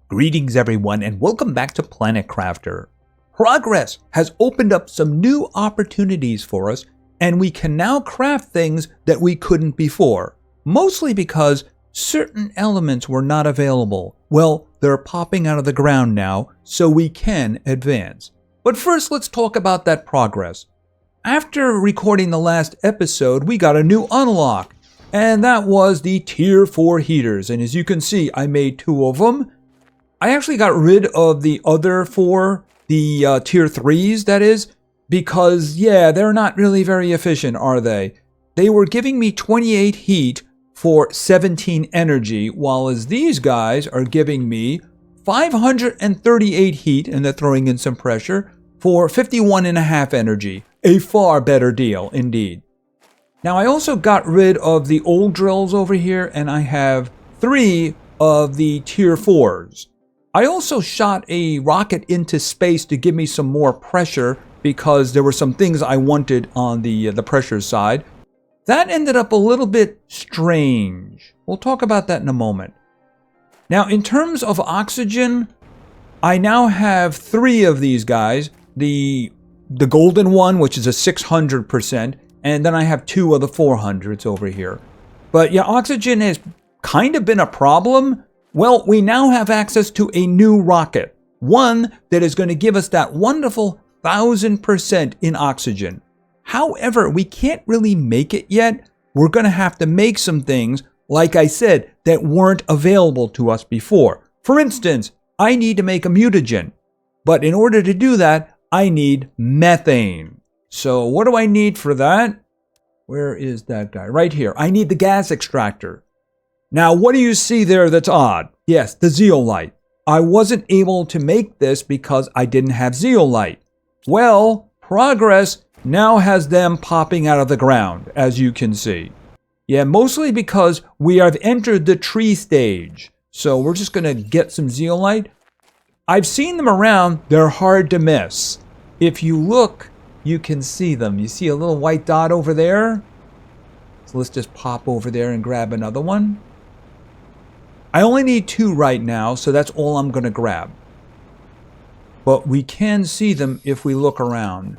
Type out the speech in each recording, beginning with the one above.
Greetings everyone and welcome back to Planet Crafter. Progress has opened up some new opportunities for us and we can now craft things that we couldn't before. Mostly because certain elements were not available. Well, they're popping out of the ground now so we can advance. But first let's talk about that progress. After recording the last episode we got a new unlock and that was the tier 4 heaters, and as you can see I made 2 of them. I actually got rid of the other 4, the tier 3s that is, because yeah, they're not really very efficient, are they? They were giving me 28 heat for 17 energy, while as these guys are giving me 538 heat, and they're throwing in some pressure, for 51.5 energy. A far better deal indeed. Now I also got rid of the old drills over here, and I have 3 of the tier 4s. I also shot a rocket into space to give me some more pressure because there were some things I wanted on the pressure side. That ended up a little bit strange. We'll talk about that in a moment. Now, in terms of oxygen, I now have 3 of these guys. The golden one, which is a 600%, and then I have 2 of the 400s over here. But yeah, oxygen has kind of been a problem. Well, we now have access to a new rocket, one that is going to give us that wonderful 1000% in oxygen. However, we can't really make it yet. We're going to have to make some things, like I said, that weren't available to us before. For instance, I need to make a mutagen, but in order to do that, I need methane. So what do I need for that? Where is that guy? Right here. I need the gas extractor. Now, what do you see there that's odd? Yes, the zeolite. I wasn't able to make this because I didn't have zeolite. Well, progress now has them popping out of the ground, as you can see. Yeah, mostly because we have entered the tree stage. So we're just going to get some zeolite. I've seen them around. They're hard to miss. If you look, you can see them. You see a little white dot over there? So let's just pop over there and grab another one. I only need 2 right now, so that's all I'm going to grab. But we can see them if we look around.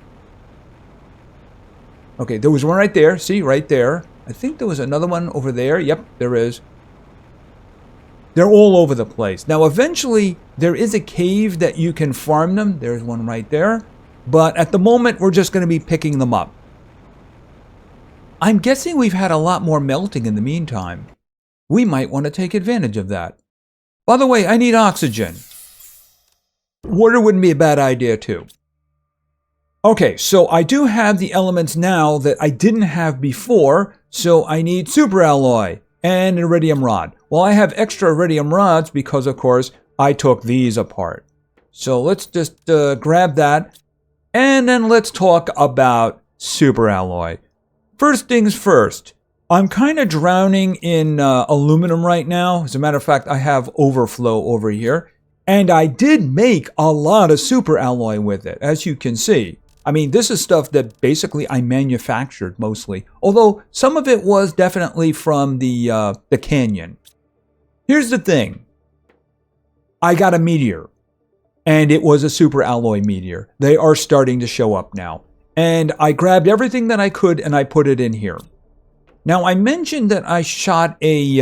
Okay, there was one right there. See, right there. I think there was another one over there. Yep, there is. They're all over the place. Now, eventually, there is a cave that you can farm them. There's one right there. But at the moment, we're just going to be picking them up. I'm guessing we've had a lot more melting in the meantime. We might want to take advantage of that. By the way, I need oxygen. Water wouldn't be a bad idea too. Okay, so I do have the elements now that I didn't have before, so I need super alloy and iridium rod. Well, I have extra iridium rods because, of course, I took these apart. So let's just grab that, and then let's talk about super alloy. First things first. I'm kind of drowning in aluminum right now. As a matter of fact, I have overflow over here. And I did make a lot of super alloy with it, as you can see. I mean, this is stuff that basically I manufactured mostly. Although some of it was definitely from the canyon. Here's the thing. I got a meteor. And it was a super alloy meteor. They are starting to show up now. And I grabbed everything that I could and I put it in here. Now, I mentioned that I shot a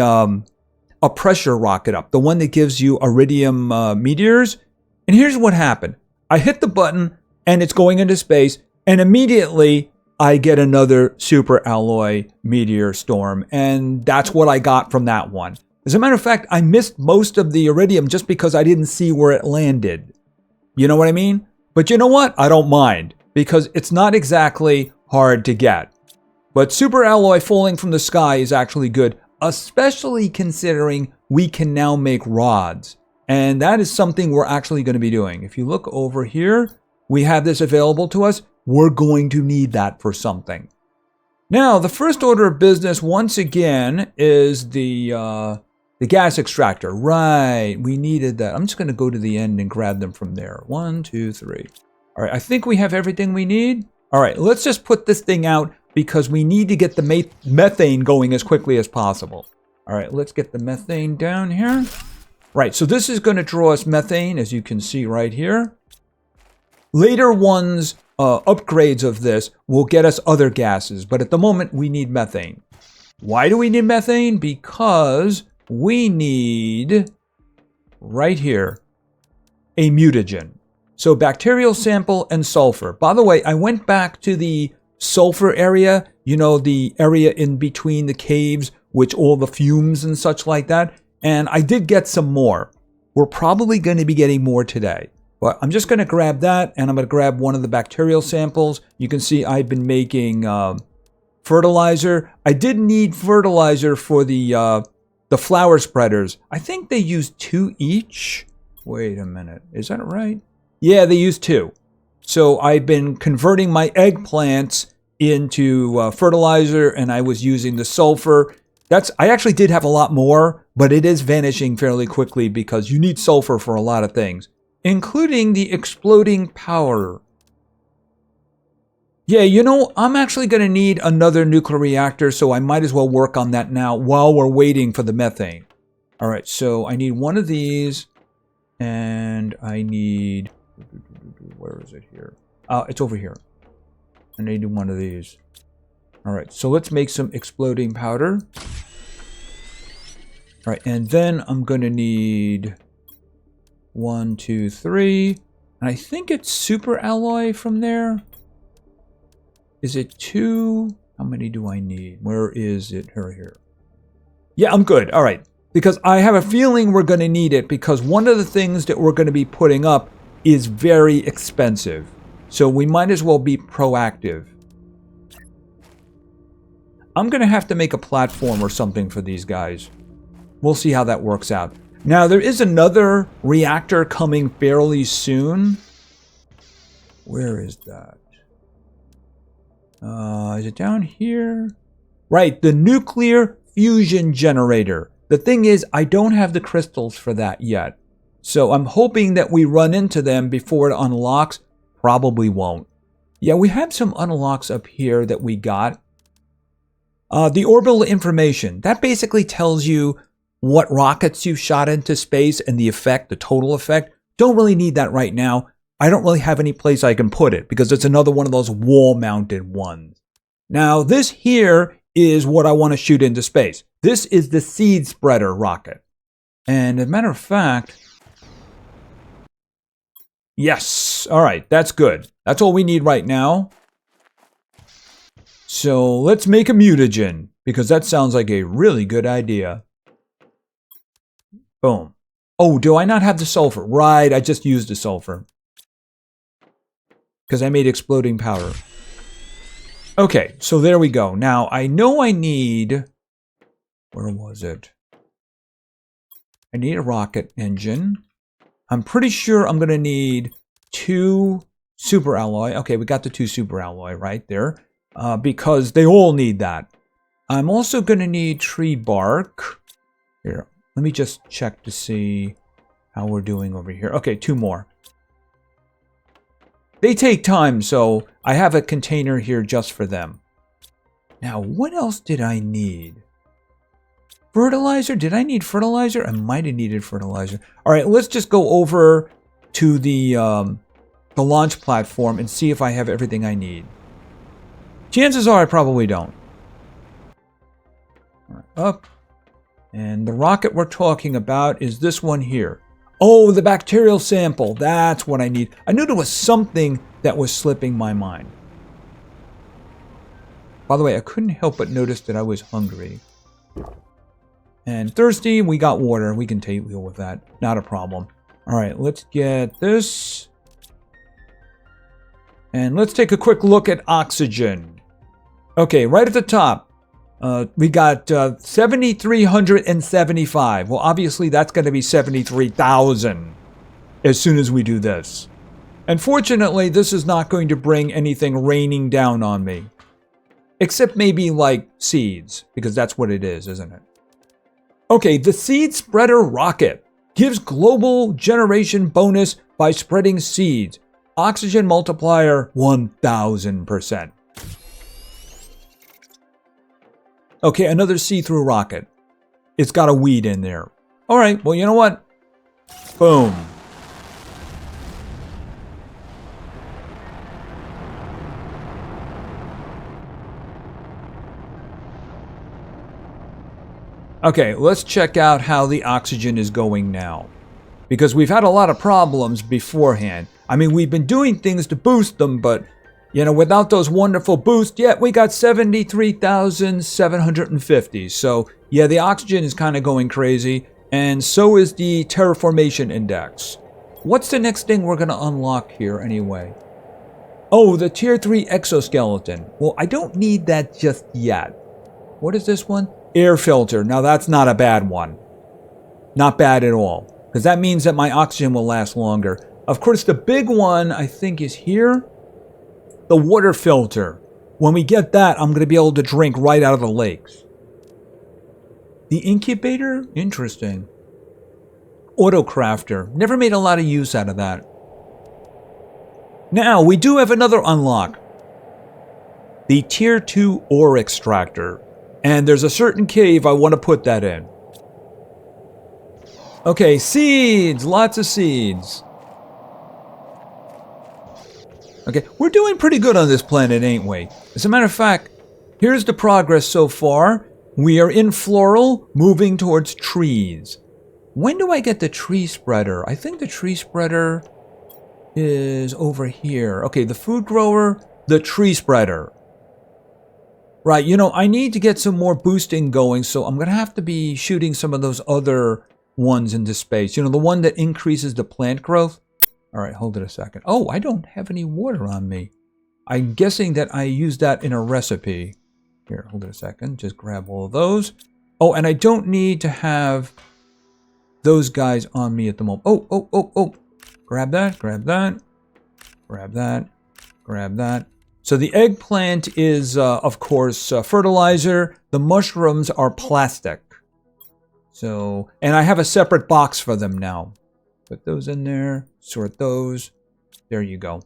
pressure rocket up, the one that gives you iridium meteors. And here's what happened. I hit the button, and it's going into space, and immediately I get another super alloy meteor storm, and that's what I got from that one. As a matter of fact, I missed most of the iridium just because I didn't see where it landed. You know what I mean? But you know what? I don't mind, because it's not exactly hard to get. But super alloy falling from the sky is actually good, especially considering we can now make rods. And that is something we're actually going to be doing. If you look over here, we have this available to us. We're going to need that for something. Now, the first order of business, once again, is the gas extractor. Right, we needed that. I'm just going to go to the end and grab them from there. 1, 2, 3. All right, I think we have everything we need. All right, let's just put this thing out, because we need to get the methane going as quickly as possible. All right, let's get the methane down here. Right, so this is going to draw us methane, as you can see right here. Later ones, upgrades of this will get us other gases, but at the moment we need methane. Why do we need methane? Because we need, right here, a mutagen. So bacterial sample and sulfur. By the way, I went back to the sulfur area, you know, the area in between the caves, which all the fumes and such like that. And I did get some more. We're probably going to be getting more today. But I'm just going to grab that, and I'm going to grab one of the bacterial samples. You can see I've been making fertilizer. I did need fertilizer for the flower spreaders. I think they use 2 each. Wait a minute. Is that right? Yeah, they use 2. So I've been converting my eggplants into fertilizer, and I was using the sulfur. I actually did have a lot more, but it is vanishing fairly quickly because you need sulfur for a lot of things, including the exploding powder. Yeah, you know, I'm actually going to need another nuclear reactor, so I might as well work on that now while we're waiting for the methane. All right, so I need one of these, and I need... Where is it here? It's over here. I need one of these. All right, so let's make some exploding powder. All right, and then I'm going to need 1, 2, 3. And I think it's super alloy from there. Is it 2? How many do I need? Where is it? Here. Yeah, I'm good. All right. Because I have a feeling we're going to need it because one of the things that we're going to be putting up is very expensive. So we might as well be proactive. I'm going to have to make a platform or something for these guys. We'll see how that works out. Now, there is another reactor coming fairly soon. Where is that? Is it down here? Right, the nuclear fusion generator. The thing is, I don't have the crystals for that yet. So I'm hoping that we run into them before it unlocks. Probably won't. Yeah, we have some unlocks up here that we got. The orbital information. That basically tells you what rockets you've shot into space and the effect, the total effect. Don't really need that right now. I don't really have any place I can put it because it's another one of those wall-mounted ones. Now, this here is what I want to shoot into space. This is the seed spreader rocket. And as a matter of fact, yes. All right, that's good. That's all we need right now. So let's make a mutagen because that sounds like a really good idea. Boom. Oh, do I not have the sulfur? Right, I just used the sulfur. Because I made exploding powder. Okay, so there we go. Now, I know I need... Where was it? I need a rocket engine. I'm pretty sure I'm going to need 2 super alloy. Okay, we got the 2 super alloy right there. Because they all need that. I'm also going to need tree bark. Here, let me just check to see how we're doing over here. Okay, 2 more. They take time, so I have a container here just for them. Now, what else did I need? Fertilizer? Did I need fertilizer? I might have needed fertilizer. All right, let's just go over to the launch platform and see if I have everything I need. Chances are I probably don't. All right, up. And the rocket we're talking about is this one here. Oh, the bacterial sample. That's what I need. I knew there was something that was slipping my mind. By the way, I couldn't help but notice that I was hungry. And thirsty, we got water. We can deal with that. Not a problem. All right, let's get this. And let's take a quick look at oxygen. Okay, right at the top. We got 7,375. Well, obviously, that's going to be 73,000 as soon as we do this. And fortunately, this is not going to bring anything raining down on me. Except maybe like seeds, because that's what it is, isn't it? Okay, the seed spreader rocket gives global generation bonus by spreading seeds. Oxygen multiplier 1,000%. Okay, another see-through rocket. It's got a weed in there. All right, well, you know what? Boom. Okay, let's check out how the oxygen is going now. Because we've had a lot of problems beforehand. I mean, we've been doing things to boost them, but, you know, without those wonderful boosts, yeah, we got 73,750. So, yeah, the oxygen is kind of going crazy, and so is the terraformation index. What's the next thing we're going to unlock here anyway? Oh, the tier 3 exoskeleton. Well, I don't need that just yet. What is this one? Air filter. Now, that's not a bad one. Not bad at all. Because that means that my oxygen will last longer. Of course, the big one, I think, is here. The water filter. When we get that, I'm going to be able to drink right out of the lakes. The incubator? Interesting. Autocrafter. Never made a lot of use out of that. Now, we do have another unlock. The tier 2 ore extractor. And there's a certain cave I want to put that in. Okay, seeds! Lots of seeds. Okay, we're doing pretty good on this planet, ain't we? As a matter of fact, here's the progress so far. We are in floral, moving towards trees. When do I get the tree spreader? I think the tree spreader is over here. Okay, the food grower, the tree spreader. Right, you know, I need to get some more boosting going, so I'm going to have to be shooting some of those other ones into space. You know, the one that increases the plant growth. All right, hold it a second. Oh, I don't have any water on me. I'm guessing that I used that in a recipe. Here, hold it a second. Just grab all of those. Oh, and I don't need to have those guys on me at the moment. Oh. Grab that, grab that, grab that, grab that. So the eggplant is, of course, fertilizer. The mushrooms are plastic. So, and I have a separate box for them now. Put those in there, sort those. There you go.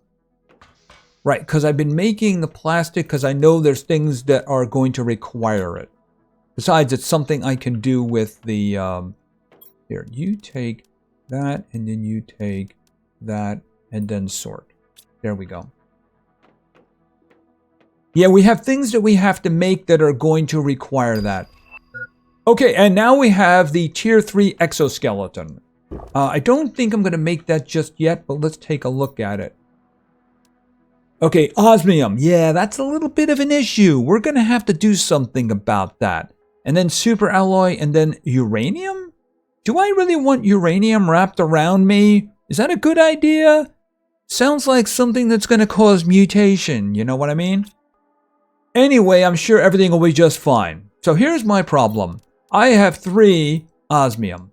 Right, because I've been making the plastic because I know there's things that are going to require it. Besides, it's something I can do with the, here, you take that, and then you take that, and then sort. There we go. Yeah, we have things that we have to make that are going to require that. Okay, and now we have the tier 3 exoskeleton. I don't think I'm going to make that just yet, but let's take a look at it. Okay, osmium. Yeah, that's a little bit of an issue. We're going to have to do something about that. And then super alloy, and then uranium? Do I really want uranium wrapped around me? Is that a good idea? Sounds like something that's going to cause mutation, you know what I mean? Anyway, I'm sure everything will be just fine. So here's my problem. I have 3 osmium.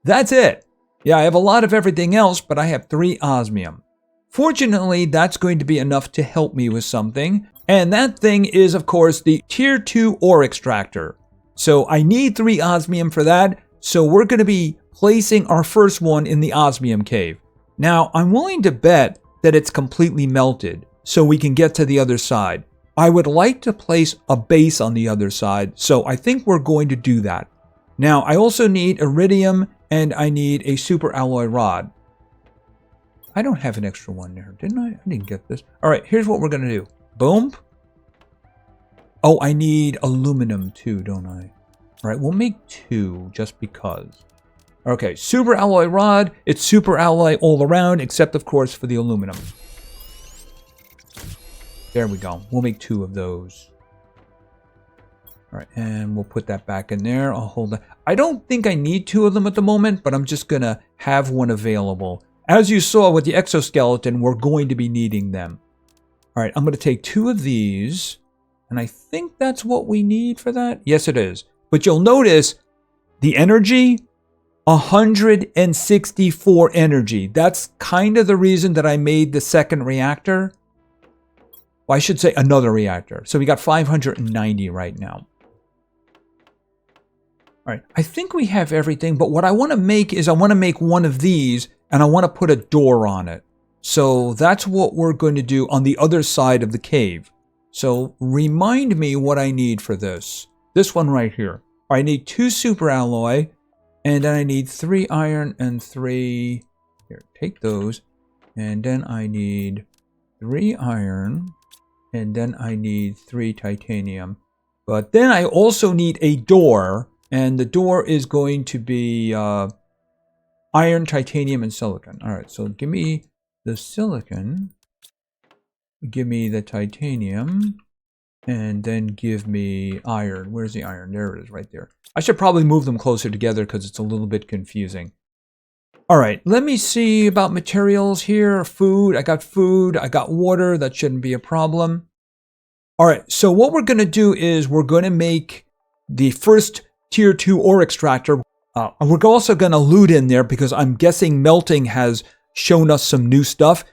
That's it. Yeah, I have a lot of everything else, but I have 3 osmium. Fortunately, that's going to be enough to help me with something. And that thing is, of course, the tier 2 ore extractor. So I need 3 osmium for that. So we're going to be placing our first one in the osmium cave. Now, I'm willing to bet that it's completely melted so we can get to the other side. I would like to place a base on the other side, so I think we're going to do that. Now, I also need iridium, and I need a super alloy rod. I don't have an extra one there, didn't I? I didn't get this. All right, here's what we're going to do. Boom. Oh, I need aluminum too, don't I? All right, we'll make 2 just because. Okay, super alloy rod. It's super alloy all around, except, of course, for the aluminum. There we go. We'll make 2 of those. All right, and we'll put that back in there. I'll hold that. I don't think I need 2 of them at the moment, but I'm just going to have one available. As you saw with the exoskeleton, we're going to be needing them. All right, I'm going to take 2 of these, and I think that's what we need for that. Yes, it is. But you'll notice the energy, 164 energy. That's kind of the reason that I made the second reactor. Well, I should say another reactor. So we got 590 right now. All right, I think we have everything, but what I want to make is I want to make one of these, and I want to put a door on it. So that's what we're going to do on the other side of the cave. So remind me what I need for this. This one right here. I need 2 super alloy, And then I need 3 iron and 3... Here, take those. And then I need 3 iron. And then I need 3 titanium. But then I also need a door. And the door is going to be iron, titanium, and silicon. Alright, so give me the silicon. Give me the titanium. And then give me iron. Where's the iron? There it is, right there. I should probably move them closer together because it's a little bit confusing. Alright, let me see about materials here. Food. I got water. That shouldn't be a problem. Alright, so what we're going to do is we're going to make the first tier 2 ore extractor. We're also going to loot in there because I'm guessing melting has shown us some new stuff.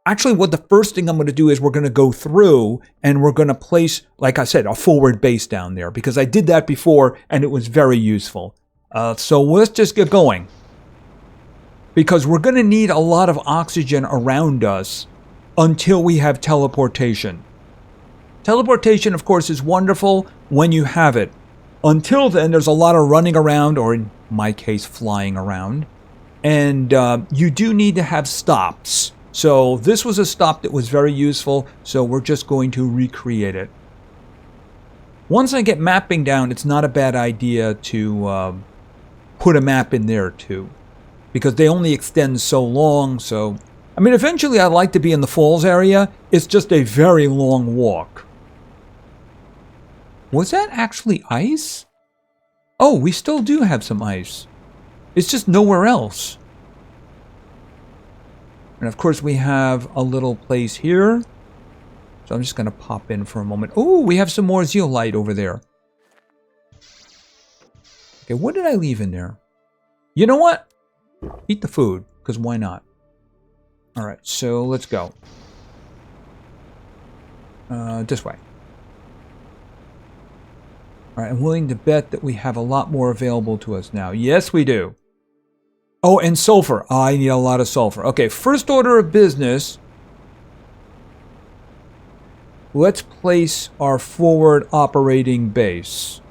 Actually, what the first thing I'm going to do is we're going to go through and we're going to place, like I said, a forward base down there because I did that before and it was very useful. So let's just get going. Because we're going to need a lot of oxygen around us until we have teleportation. Teleportation, of course, is wonderful when you have it. Until then, there's a lot of running around, or in my case, flying around. And you do need to have stops. So this was a stop that was very useful, so we're just going to recreate it. Once I get mapping down, it's not a bad idea to put a map in there too. Because they only extend so long, so... I mean, eventually I'd like to be in the falls area. It's just a very long walk. Was that actually ice? Oh, we still do have some ice. It's just nowhere else. And of course we have a little place here. So I'm just going to pop in for a moment. Oh, we have some more zeolite over there. Okay, what did I leave in there? You know what? Eat the food, because why not? Alright, so let's go. This way. Alright, I'm willing to bet that we have a lot more available to us now. Yes, we do. Oh, and sulfur. Oh, I need a lot of sulfur. Okay, first order of business. Let's place our forward operating base.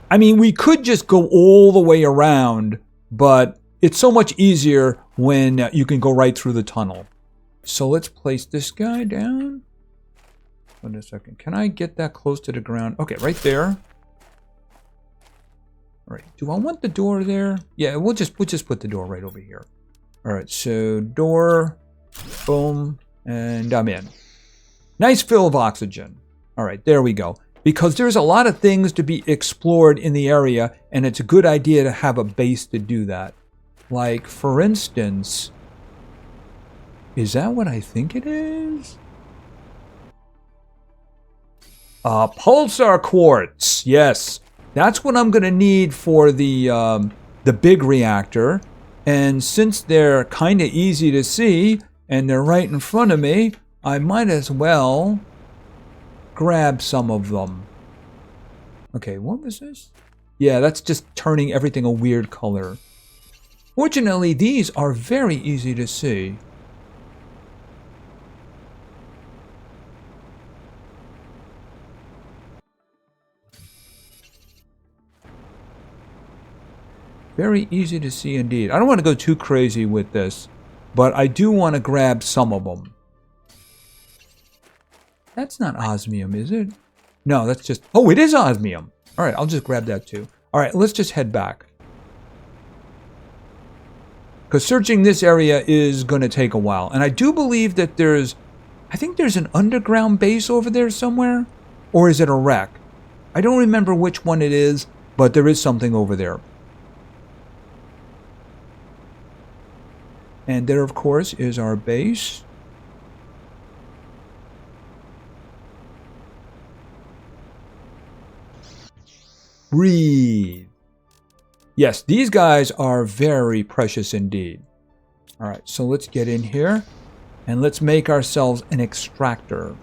I mean, we could just go all the way around, but it's so much easier when you can go right through the tunnel. So let's place this guy down. Wait a second. Can I get that close to the ground? Okay, right there. All right. Do I want the door there? Yeah, we'll just put the door right over here. All right. So door, boom, and I'm in. Nice fill of oxygen. All right. There we go. Because there's a lot of things to be explored in the area, and it's a good idea to have a base to do that. Like, for instance, is that what I think it is? Pulsar quartz. Yes. That's what I'm going to need for the big reactor. And since they're kind of easy to see, and they're right in front of me, I might as well grab some of them. Okay, what was this? Yeah, that's just turning everything a weird color. Fortunately, these are very easy to see. Very easy to see indeed. I don't want to go too crazy with this, but I do want to grab some of them. That's not osmium, is it? No, that's just... Oh, it is osmium. All right, I'll just grab that too. All right, let's just head back. Because searching this area is going to take a while. And I do believe that there's... I think there's an underground base over there somewhere. Or is it a wreck? I don't remember which one it is, but there is something over there. And there, of course, is our base. Breathe. Yes, these guys are very precious indeed. All right, so let's get in here and let's make ourselves an extractor.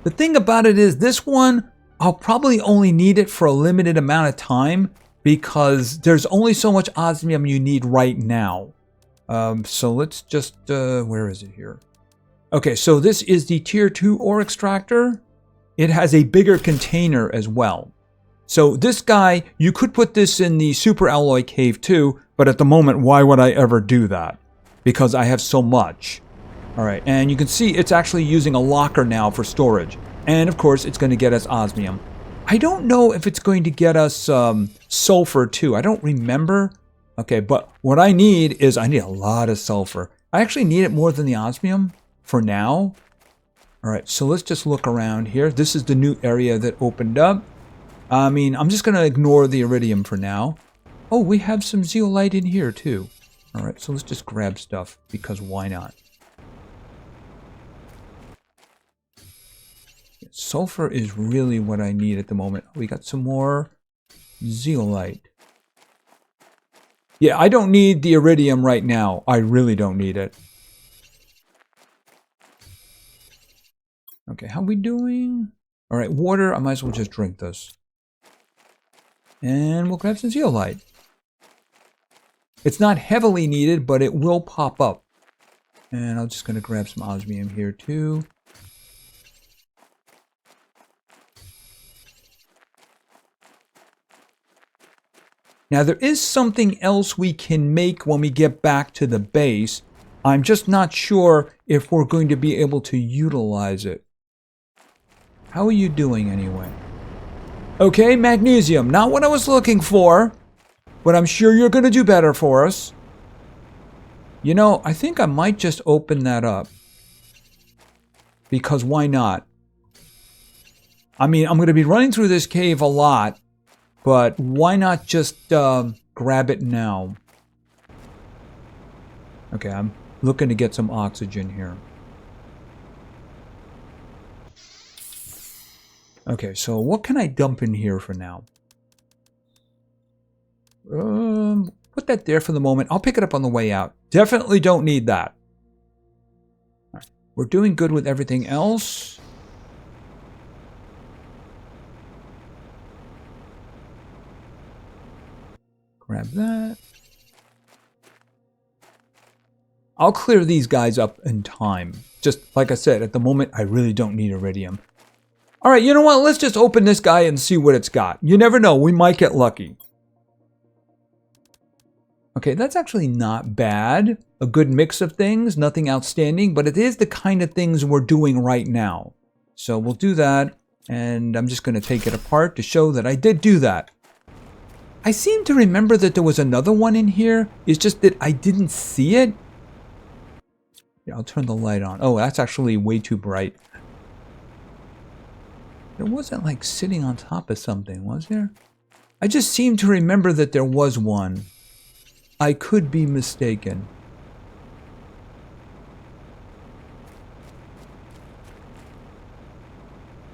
The thing about it is this one, I'll probably only need it for a limited amount of time because there's only so much osmium you need right now. So let's just, where is it here? Okay, so this is the tier 2 ore extractor. it has a bigger container as well. So this guy, you could put this in the super alloy cave too, but at the moment, why would I ever do that? Because I have so much. All right, and you can see it's actually using a locker now for storage. And of course, it's going to get us osmium. I don't know if it's going to get us sulfur too. I don't remember. Okay, but what I need is I need a lot of sulfur. I actually need it more than the osmium for now. All right, so let's just look around here. This is the new area that opened up. I mean, I'm just going to ignore the iridium for now. Oh, we have some zeolite in here too. All right, so let's just grab stuff because why not? Sulfur is really what I need at the moment. We got some more zeolite. Yeah, I don't need the iridium right now. I really don't need it. Okay, how we doing? All right, water. I might as well just drink this. And we'll grab some zeolite. It's not heavily needed, but it will pop up. And I'm just going to grab some osmium here too. Now there is something else we can make when we get back to the base. I'm just not sure if we're going to be able to utilize it. How are you doing anyway? Okay, magnesium. Not what I was looking for, but I'm sure you're going to do better for us. You know, I think I might just open that up. Because why not? I mean, I'm going to be running through this cave a lot, but why not just grab it now? Okay, I'm looking to get some oxygen here. Okay, so what can I dump in here for now? Put that there for the moment. I'll pick it up on the way out. Definitely don't need that. All right. We're doing good with everything else. Grab that. I'll clear these guys up in time. Just like I said, at the moment, I really don't need iridium. All right, you know what? Let's just open this guy and see what it's got. You never know. We might get lucky. Okay, that's actually not bad. A good mix of things. Nothing outstanding, but it is the kind of things we're doing right now. So we'll do that, and I'm just going to take it apart to show that I did do that. I seem to remember that there was another one in here. It's just that I didn't see it. Yeah, I'll turn the light on. Oh, that's actually way too bright. There wasn't like sitting on top of something, was there? I just seem to remember that there was one. I could be mistaken.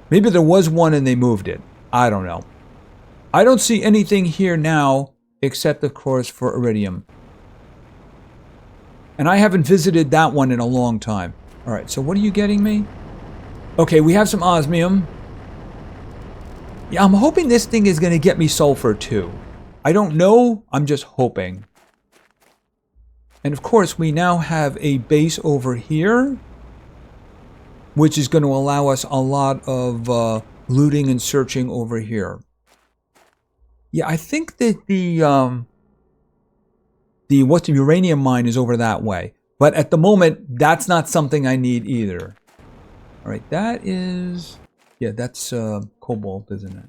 Maybe there was one and they moved it. I don't know. I don't see anything here now except, of course, for iridium. And I haven't visited that one in a long time. All right, so what are you getting me? Okay, we have some osmium. Yeah, I'm hoping this thing is going to get me sulfur too. I don't know. I'm just hoping. And of course, we now have a base over here, which is going to allow us a lot of looting and searching over here. Yeah, I think that the uranium mine is over that way. But at the moment, that's not something I need either. All right, that is... Yeah, that's cobalt, isn't it?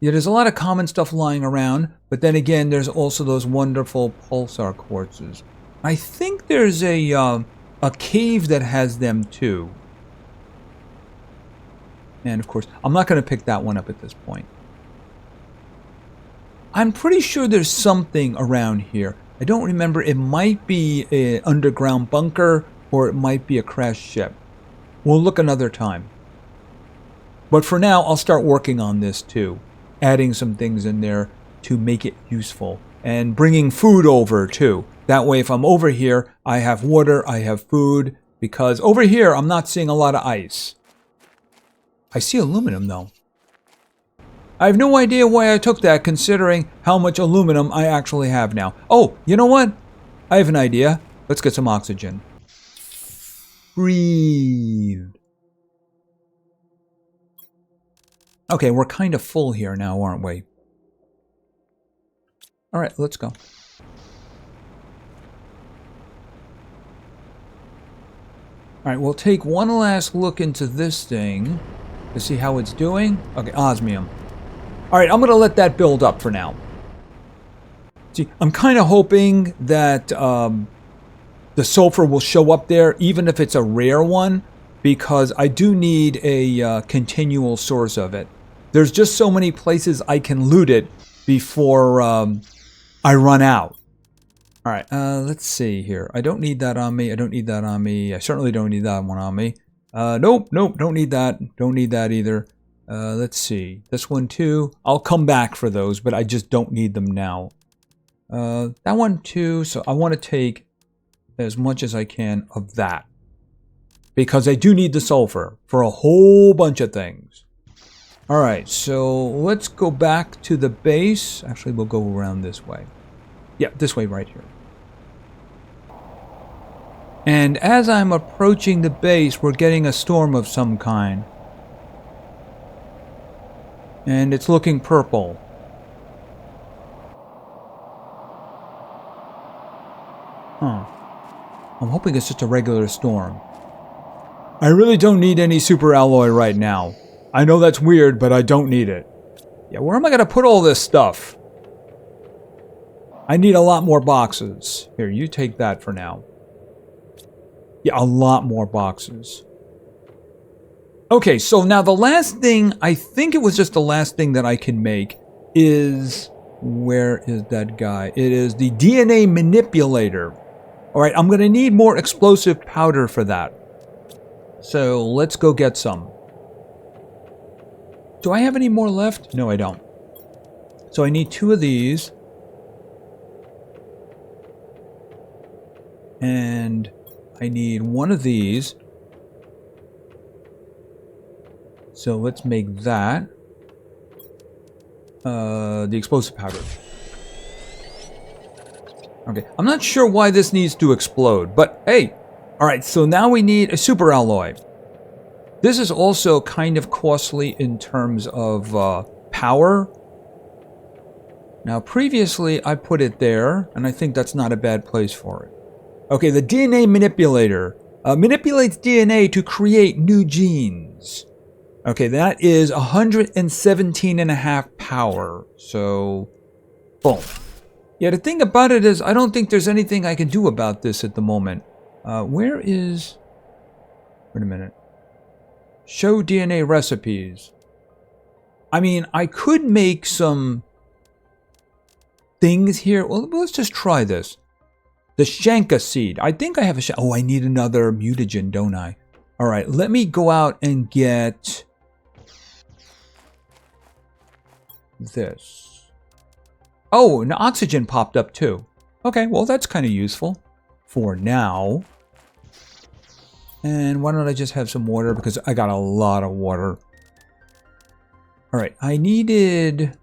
Yeah, there's a lot of common stuff lying around, but then again, there's also those wonderful pulsar quartzes. I think there's a cave that has them too. And of course, I'm not going to pick that one up at this point. I'm pretty sure there's something around here. I don't remember. It might be an underground bunker, or it might be a crashed ship. We'll look another time. But for now, I'll start working on this too. Adding some things in there to make it useful. And bringing food over too. That way, if I'm over here, I have water, I have food. Because over here, I'm not seeing a lot of ice. I see aluminum though. I have no idea why I took that, considering how much aluminum I actually have now. Oh, you know what? I have an idea. Let's get some oxygen. Breathe. Okay, we're kind of full here now, aren't we? All right, let's go. All right, we'll take one last look into this thing to see how it's doing. Okay, osmium. All right, I'm going to let that build up for now. See, I'm kind of hoping that the sulfur will show up there, even if it's a rare one, because I do need a continual source of it. There's just so many places I can loot it before I run out. All right, let's see here. I don't need that on me. I don't need that on me. I certainly don't need that one on me. Nope, don't need that. Don't need that either. Let's see. This one too. I'll come back for those, but I just don't need them now. That one too. So I want to take as much as I can of that, because I do need the sulfur for a whole bunch of things. All right, so let's go back to the base. Actually, we'll go around this way. Yeah, this way right here. And as I'm approaching the base, we're getting a storm of some kind. And it's looking purple. Huh. I'm hoping it's just a regular storm. I really don't need any super alloy right now. I know that's weird, but I don't need it. Yeah, where am I going to put all this stuff? I need a lot more boxes. Here, you take that for now. Yeah, a lot more boxes. Okay, so now the last thing, I think it was just the last thing that I can make is... Where is that guy? It is the DNA manipulator. Alright, I'm going to need more explosive powder for that. So, let's go get some. Do I have any more left? No, I don't. So I need 2 of these. And I need 1 of these. So let's make that. The explosive powder. Okay, I'm not sure why this needs to explode, but hey. Alright, so now we need a super alloy. This is also kind of costly in terms of power. Now previously I put it there, and I think that's not a bad place for it. Okay, the DNA manipulator manipulates DNA to create new genes. Okay, that is 117.5 power. So, boom. Yeah, the thing about it is I don't think there's anything I can do about this at the moment. Where is... Wait a minute. Show DNA recipes. I mean, I could make some things here. Well, let's just try this. The Shanka seed. I think I have a... Oh, I need another mutagen, don't I? All right, let me go out and get... this. Oh, and oxygen popped up too. Okay, well, that's kind of useful for now. And why don't I just have some water, because I got a lot of water. All right, I needed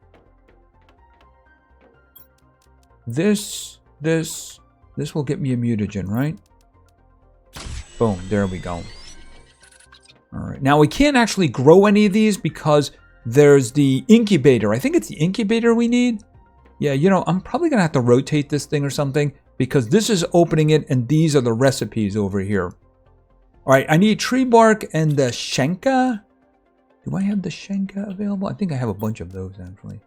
this will get me a mutagen, right? Boom, there we go. All right, now we can't actually grow any of these because there's the incubator. I think it's the incubator we need. Yeah, you know, I'm probably gonna have to rotate this thing or something, because this is opening it and these are the recipes over here. All right, I need tree bark and the Shanka. Do I have the Shanka available? I think I have a bunch of those actually.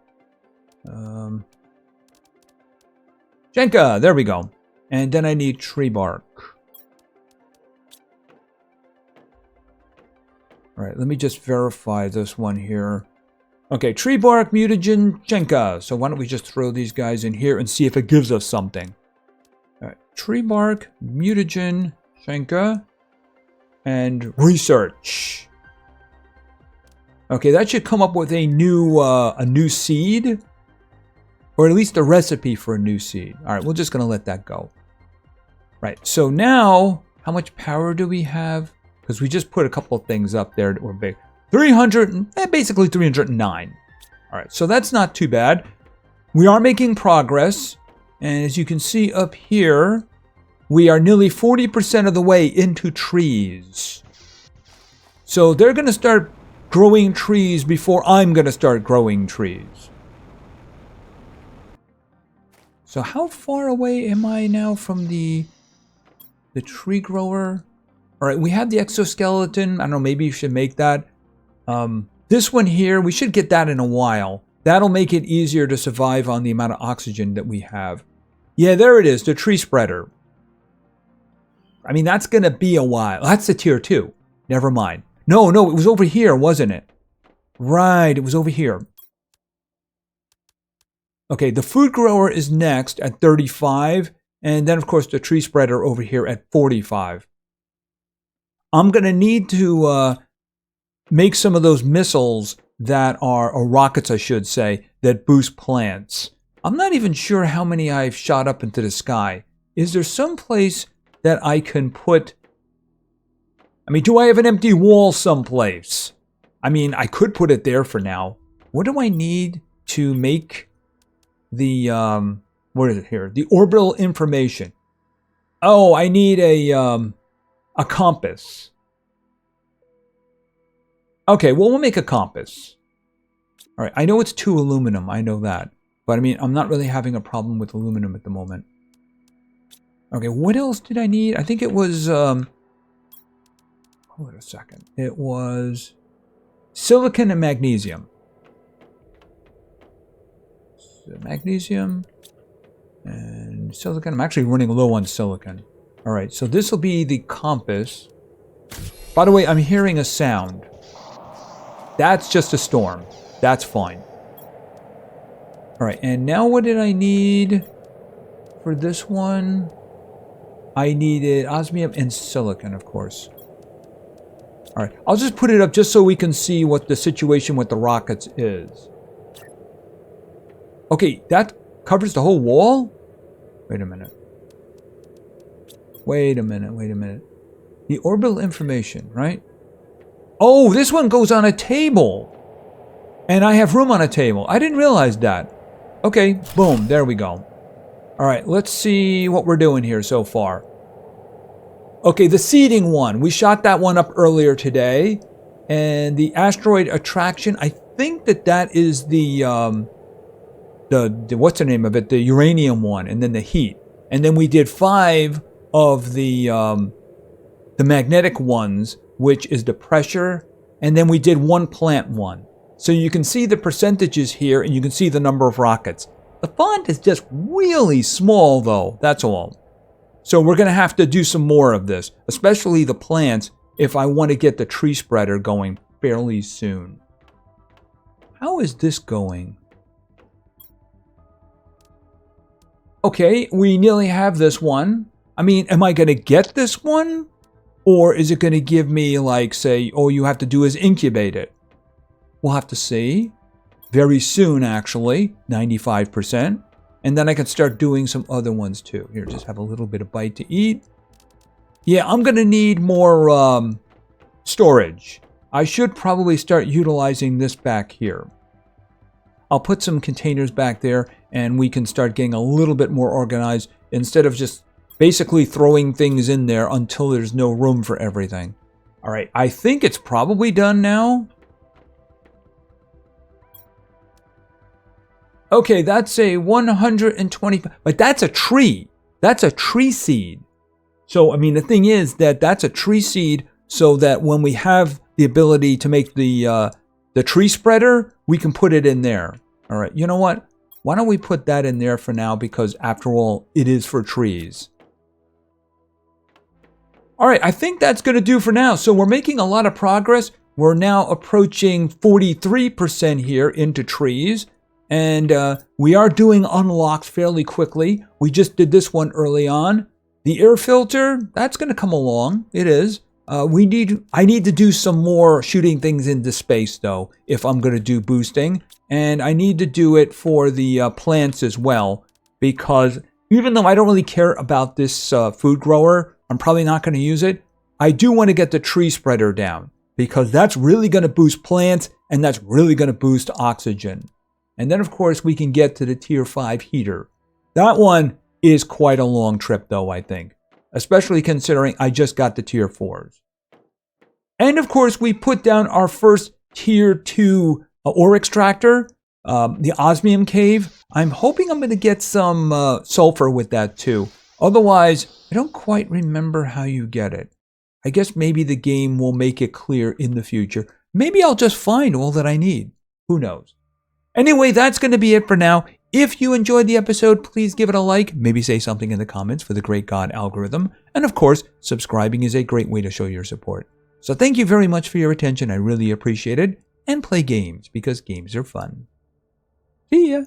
Shanka, there we go. And then I need tree bark. All right, let me just verify this one here. Okay, tree bark, mutagen, Shanka. So why don't we just throw these guys in here and see if it gives us something. All right, tree bark, mutagen, Shanka, and research. Okay, that should come up with a new seed, or at least a recipe for a new seed. All right, we're just gonna let that go. Right, so now, how much power do we have? Because we just put a couple of things up there that were big. 300, basically 309. All right, so that's not too bad. We are making progress. And as you can see up here, we are nearly 40% of the way into trees. So they're going to start growing trees before I'm going to start growing trees. So how far away am I now from the tree grower? All right, we have the exoskeleton. I don't know, maybe you should make that. This one here, we should get that in a while. That'll make it easier to survive on the amount of oxygen that we have. Yeah, there it is, the tree spreader. I mean, that's going to be a while. That's the tier 2. Never mind. No, it was over here, wasn't it? Right, it was over here. Okay, the food grower is next at 35. And then, of course, the tree spreader over here at 45. I'm going to need to make some of those missiles that are, or rockets, I should say, that boost plants. I'm not even sure how many I've shot up into the sky. Is there some place that I can put... I mean, do I have an empty wall someplace? I mean, I could put it there for now. What do I need to make the... what is it here? The orbital information. Oh, I need a compass. Okay, well, we'll make a compass. All right, I know it's 2 aluminum. I know that. But I mean, I'm not really having a problem with aluminum at the moment. Okay, what else did I need? I think it was... hold on a second. It was silicon and magnesium. So magnesium and silicon. I'm actually running low on silicon. All right, so this will be the compass. By the way, I'm hearing a sound. That's just a storm. That's fine. All right, and now what did I need for this one? I needed osmium and silicon, of course. All right, I'll just put it up just so we can see what the situation with the rockets is. Okay, that covers the whole wall? Wait a minute. Wait a minute. The orbital information, right? Oh, this one goes on a table. And I have room on a table. I didn't realize that. Okay, boom, there we go. All right, let's see what we're doing here so far. Okay, the seeding one. We shot that one up earlier today. And the asteroid attraction, I think that is the what's the name of it? The uranium one, and then the heat. And then we did 5 of the magnetic ones, which is the pressure. And then we did 1 plant one. So you can see the percentages here, and you can see the number of rockets. The font is just really small, though. That's all. So we're going to have to do some more of this, especially the plants, if I want to get the tree spreader going fairly soon. How is this going? Okay, we nearly have this one. I mean, am I going to get this one? Or is it going to give me, like, say, all you have to do is incubate it? We'll have to see. Very soon, actually, 95%. And then I can start doing some other ones, too. Here, just have a little bit of bite to eat. Yeah, I'm going to need more storage. I should probably start utilizing this back here. I'll put some containers back there, and we can start getting a little bit more organized instead of just basically throwing things in there until there's no room for everything. All right, I think it's probably done now. Okay, that's a 120, but that's a tree. That's a tree seed. So, I mean, the thing is that that's a tree seed so that when we have the ability to make the tree spreader, we can put it in there. All right, you know what? Why don't we put that in there for now? Because after all, it is for trees. All right, I think that's going to do for now. So we're making a lot of progress. We're now approaching 43% here into trees. And we are doing unlocks fairly quickly. We just did this one early on. The air filter, that's going to come along. It is. I need to do some more shooting things into space, though, if I'm going to do boosting. And I need to do it for the plants as well. Because even though I don't really care about this food grower, I'm probably not going to use it. I do want to get the tree spreader down. Because that's really going to boost plants. And that's really going to boost oxygen. And then, of course, we can get to the tier 5 heater. That one is quite a long trip, though, I think. Especially considering I just got the tier 4s. And, of course, we put down our first tier 2 ore extractor, the osmium cave. I'm hoping I'm going to get some sulfur with that too. Otherwise, I don't quite remember how you get it. I guess maybe the game will make it clear in the future. Maybe I'll just find all that I need. Who knows? Anyway, that's going to be it for now. If you enjoyed the episode, please give it a like. Maybe say something in the comments for the great God algorithm. And of course, subscribing is a great way to show your support. So thank you very much for your attention. I really appreciate it. And play games because games are fun. See ya.